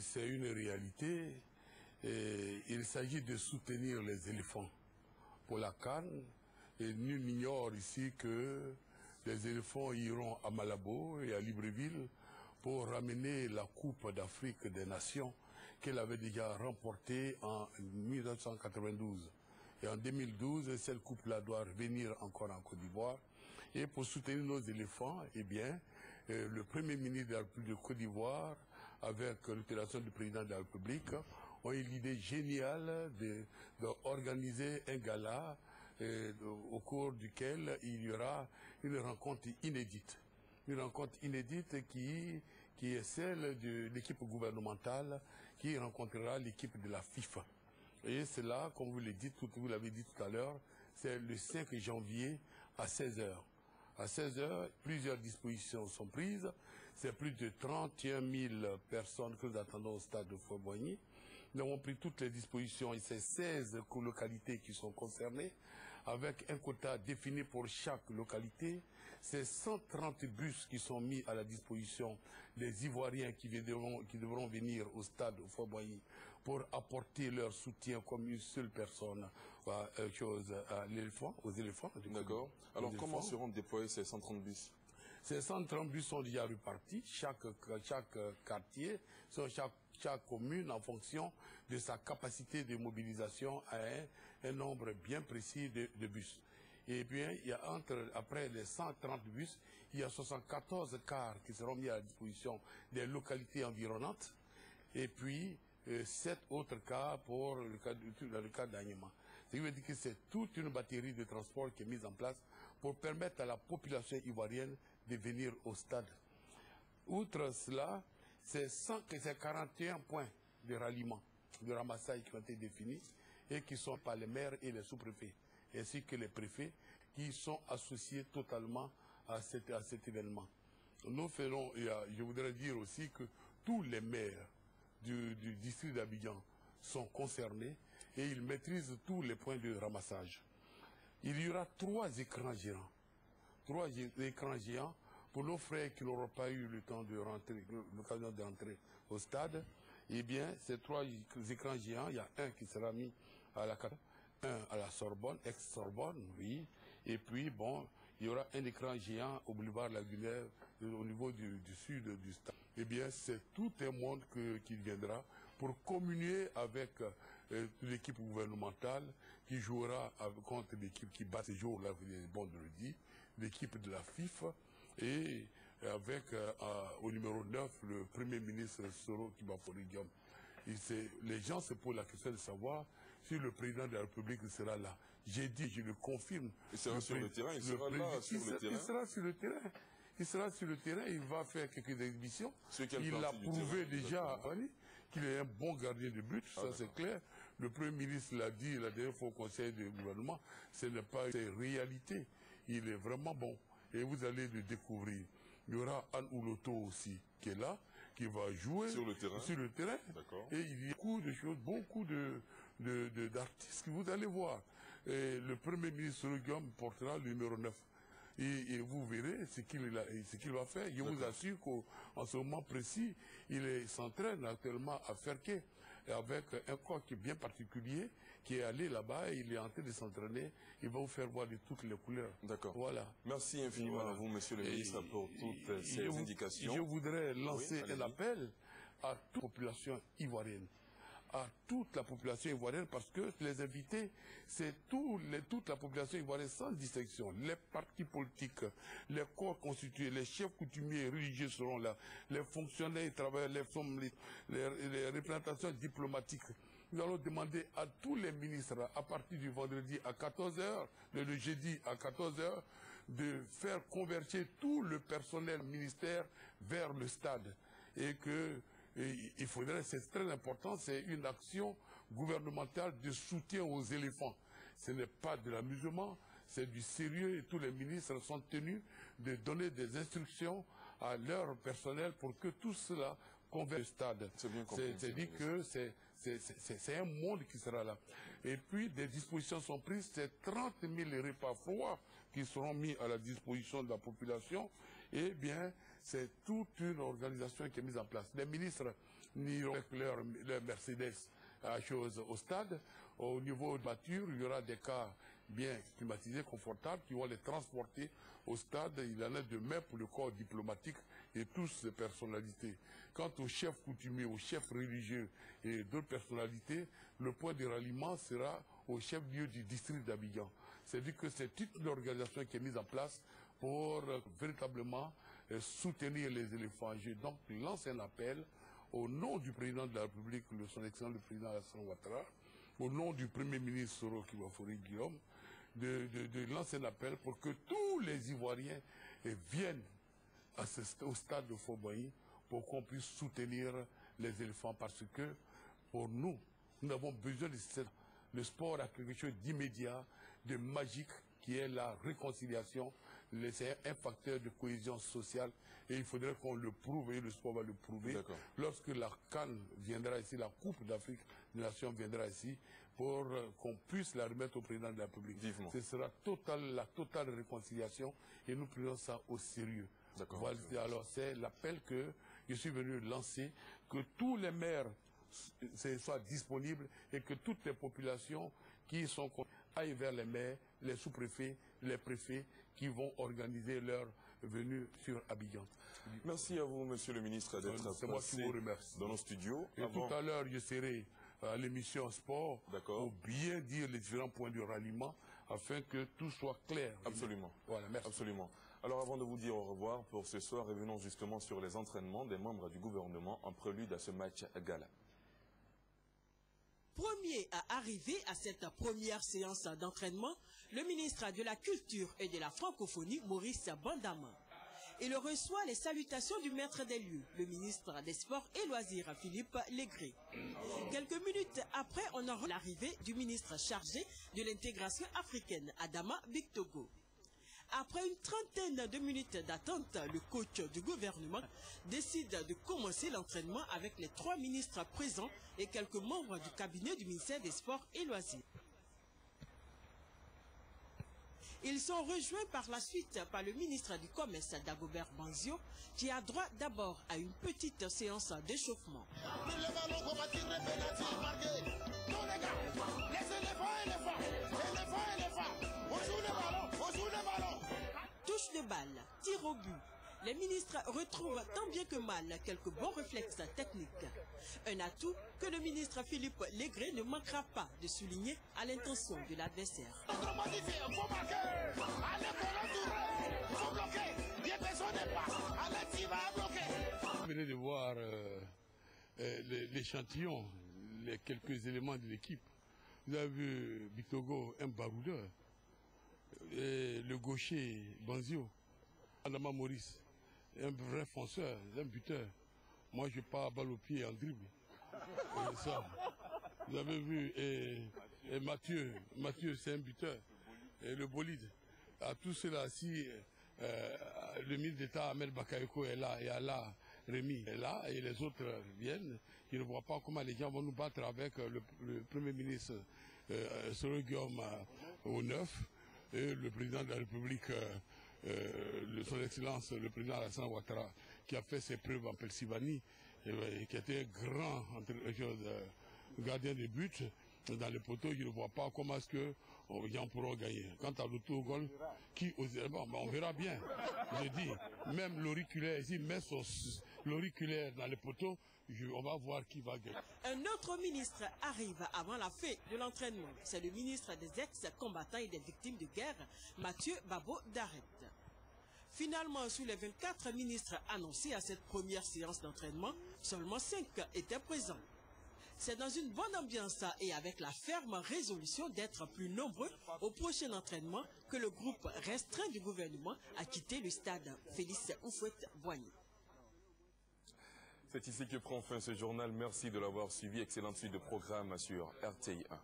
c'est une réalité. Il s'agit de soutenir les éléphants pour la CAN. Et nul n'ignore ici que les éléphants iront à Malabo et à Libreville pour ramener la Coupe d'Afrique des Nations qu'elle avait déjà remportée en 1992. Et en 2012, cette coupe-là doit revenir encore en Côte d'Ivoire. Et pour soutenir nos éléphants, eh bien, le Premier ministre de la République de Côte d'Ivoire, avec l'autorisation du président de la République, ont eu l'idée géniale d'organiser un gala au cours duquel il y aura une rencontre inédite. Une rencontre inédite qui est celle de l'équipe gouvernementale qui rencontrera l'équipe de la FIFA. Et c'est là, comme vous l'avez dit tout à l'heure, c'est le 5 janvier à 16 h. À 16 h, plusieurs dispositions sont prises. C'est plus de 31 000 personnes que nous attendons au stade de Fort-Boigny. Nous avons pris toutes les dispositions et c'est 16 localités qui sont concernées, avec un quota défini pour chaque localité. C'est 130 bus qui sont mis à la disposition des Ivoiriens qui devront venir au stade de Fort-Boigny pour apporter leur soutien comme une seule personne aux éléphants. D'accord. Alors comment seront déployés ces 130 bus? Ces 130 bus sont déjà repartis, chaque quartier, chaque commune en fonction de sa capacité de mobilisation à un nombre bien précis de bus. Et bien, il y a après les 130 bus, il y a 74 cars qui seront mis à la disposition des localités environnantes, et puis 7 autres cars pour le cas d'Anyema. Ce qui veut dire que c'est toute une batterie de transport qui est mise en place pour permettre à la population ivoirienne de venir au stade. Outre cela, c'est 41 points de ralliement, de ramassage qui ont été définis et qui sont par les maires et les sous-préfets, ainsi que les préfets qui sont associés totalement à cet événement. Nous ferons, je voudrais dire aussi que tous les maires du district d'Abidjan sont concernés et ils maîtrisent tous les points de ramassage. Il y aura 3 écrans géants. 3 écrans géants pour nos frères qui n'auront pas eu le temps de rentrer, l'occasion de rentrer au stade. Eh bien, ces 3 écrans géants, il y a un qui sera mis à la Sorbonne, ex-Sorbonne, oui. Et puis, bon, il y aura un écran géant au boulevard Lagunaire, au niveau du sud du stade. Eh bien, c'est tout un monde qui viendra pour communier avec l'équipe gouvernementale qui jouera contre l'équipe qui bat ce jour-là, bon de le dire, l'équipe de la FIFA, et avec au numéro 9 le Premier ministre Soro Kibafori-Diom. Les gens se posent la question de savoir si le président de la République sera là. J'ai dit, je le confirme. Il sera sur le terrain, il sera là sur le terrain. Il sera sur le terrain. Il sera sur le terrain, il va faire quelques exhibitions. Il a prouvé déjà à Annie qu'il est un bon gardien de but, ça c'est clair. Le Premier ministre l'a dit la dernière fois au Conseil du gouvernement, ce n'est pas une réalité. Il est vraiment bon. Et vous allez le découvrir. Il y aura Anne Ouloto aussi, qui est là, qui va jouer sur le terrain. Et il y a beaucoup de choses, beaucoup d'artistes que vous allez voir. Et le Premier ministre Guillaume portera le numéro 9. Et vous verrez ce qu'il va faire. Je vous assure qu'en ce moment précis, il s'entraîne actuellement à Ferquet, avec un corps qui est bien particulier, qui est allé là-bas, il est en train de s'entraîner, il va vous faire voir de toutes les couleurs. D'accord. Voilà. Merci infiniment à vous, monsieur le ministre, pour toutes ces indications. Je voudrais lancer un appel à toute la population ivoirienne. À toute la population ivoirienne, parce que les invités, c'est toute la population ivoirienne sans distinction. Les partis politiques, les corps constitués, les chefs coutumiers religieux seront là, les fonctionnaires, les travailleurs, les représentations diplomatiques. Nous allons demander à tous les ministres, à partir du vendredi à 14 h, le jeudi à 14 h, de faire converger tout le personnel ministère vers le stade. Et que il faudrait, c'est très important, c'est une action gouvernementale de soutien aux éléphants. Ce n'est pas de l'amusement, c'est du sérieux et tous les ministres sont tenus de donner des instructions à leur personnel pour que tout cela converge au stade. C'est-à-dire que c'est un monde qui sera là. Et puis des dispositions sont prises, c'est 30 000 repas froids qui seront mis à la disposition de la population. Et bien, c'est toute une organisation qui est mise en place. Les ministres n'iront avec leur Mercedes à chose au stade. Au niveau de voiture, il y aura des cars bien climatisés, confortables, qui vont les transporter au stade. Il en est de même pour le corps diplomatique et toutes ces personnalités. Quant aux chefs coutumiers, aux chefs religieux et d'autres personnalités, le point de ralliement sera au chef-lieu du district d'Abidjan. C'est-à-dire que c'est toute une organisation qui est mise en place pour véritablement soutenir les éléphants. Je donc lance un appel au nom du président de la République, son excellent le président Alassane Ouattara, au nom du Premier ministre Soro Kibafori Guillaume, de lancer un appel pour que tous les Ivoiriens viennent au stade de Fort-Boigny pour qu'on puisse soutenir les éléphants, parce que pour nous, nous avons besoin de ça. Le sport a quelque chose d'immédiat, de magique, qui est la réconciliation. C'est un facteur de cohésion sociale et il faudrait qu'on le prouve, et le sport va le prouver. Lorsque la CAN viendra ici, la Coupe d'Afrique des Nations viendra ici, pour qu'on puisse la remettre au président de la République. Ce sera la totale réconciliation et nous prenons ça au sérieux. Voilà, alors c'est l'appel que je suis venu lancer, que tous les maires soient disponibles et que toutes les populations qui sont aillent vers les maires, les sous-préfets, les préfets qui vont organiser leur venue sur Abidjan. Merci à vous, monsieur le ministre, d'être passé dans nos studios. Et tout à l'heure, je serai à l'émission Sport pour bien dire les différents points de ralliement afin que tout soit clair. Absolument. Voilà, merci. Absolument. Alors avant de vous dire au revoir pour ce soir, revenons justement sur les entraînements des membres du gouvernement en prélude à ce match à gala. Premier à arriver à cette première séance d'entraînement, le ministre de la Culture et de la Francophonie, Maurice Bandama. Il reçoit les salutations du maître des lieux, le ministre des Sports et Loisirs, Philippe Légré. Quelques minutes après, on aura l'arrivée du ministre chargé de l'intégration africaine, Adama Bictogo. Après une trentaine de minutes d'attente, le coach du gouvernement décide de commencer l'entraînement avec les 3 ministres présents et quelques membres du cabinet du ministère des Sports et Loisirs. Ils sont rejoints par la suite par le ministre du Commerce, Dagobert Banzio, qui a droit d'abord à une petite séance d'échauffement. Touche de balle, tir au but. Les ministres retrouvent tant bien que mal quelques bons réflexes techniques. Un atout que le ministre Philippe Légré ne manquera pas de souligner à l'intention de l'adversaire. Vous venez de voir l'échantillon, les quelques éléments de l'équipe. Vous avez vu Bictogo, un baroudeur, et le gaucher Banzio, Adama Maurice, un vrai fonceur, un buteur. Moi, je pars à balle au pied en dribble. Ça. Vous avez vu, et Mathieu, c'est un buteur, et le bolide. À tout cela, si le ministre d'État Ahmed Bakayoko est là, et Allah Rémi est là, et les autres viennent, je ne vois pas comment les gens vont nous battre avec le Premier ministre Soro Guillaume au 9, et le président de la République, son Excellence, le président Alassane Ouattara, qui a fait ses preuves en Pennsylvanie, qui était grand gardien de but dans les poteaux. Je ne vois pas comment est-ce que les gens pourront gagner. Quant à l'autogol, on verra bien. Je dis, même l'auriculaire, ici, met l'auriculaire dans les poteaux, on va voir qui va gagner. Un autre ministre arrive avant la fin de l'entraînement. C'est le ministre des ex-combattants et des victimes de guerre, Mathieu Babo Daret. Finalement, sur les 24 ministres annoncés à cette première séance d'entraînement, seulement 5 étaient présents. C'est dans une bonne ambiance et avec la ferme résolution d'être plus nombreux au prochain entraînement que le groupe restreint du gouvernement a quitté le stade Félix Houphouët-Boigny. C'est ici que prend fin ce journal. Merci de l'avoir suivi. Excellente suite de programme sur RTI 1.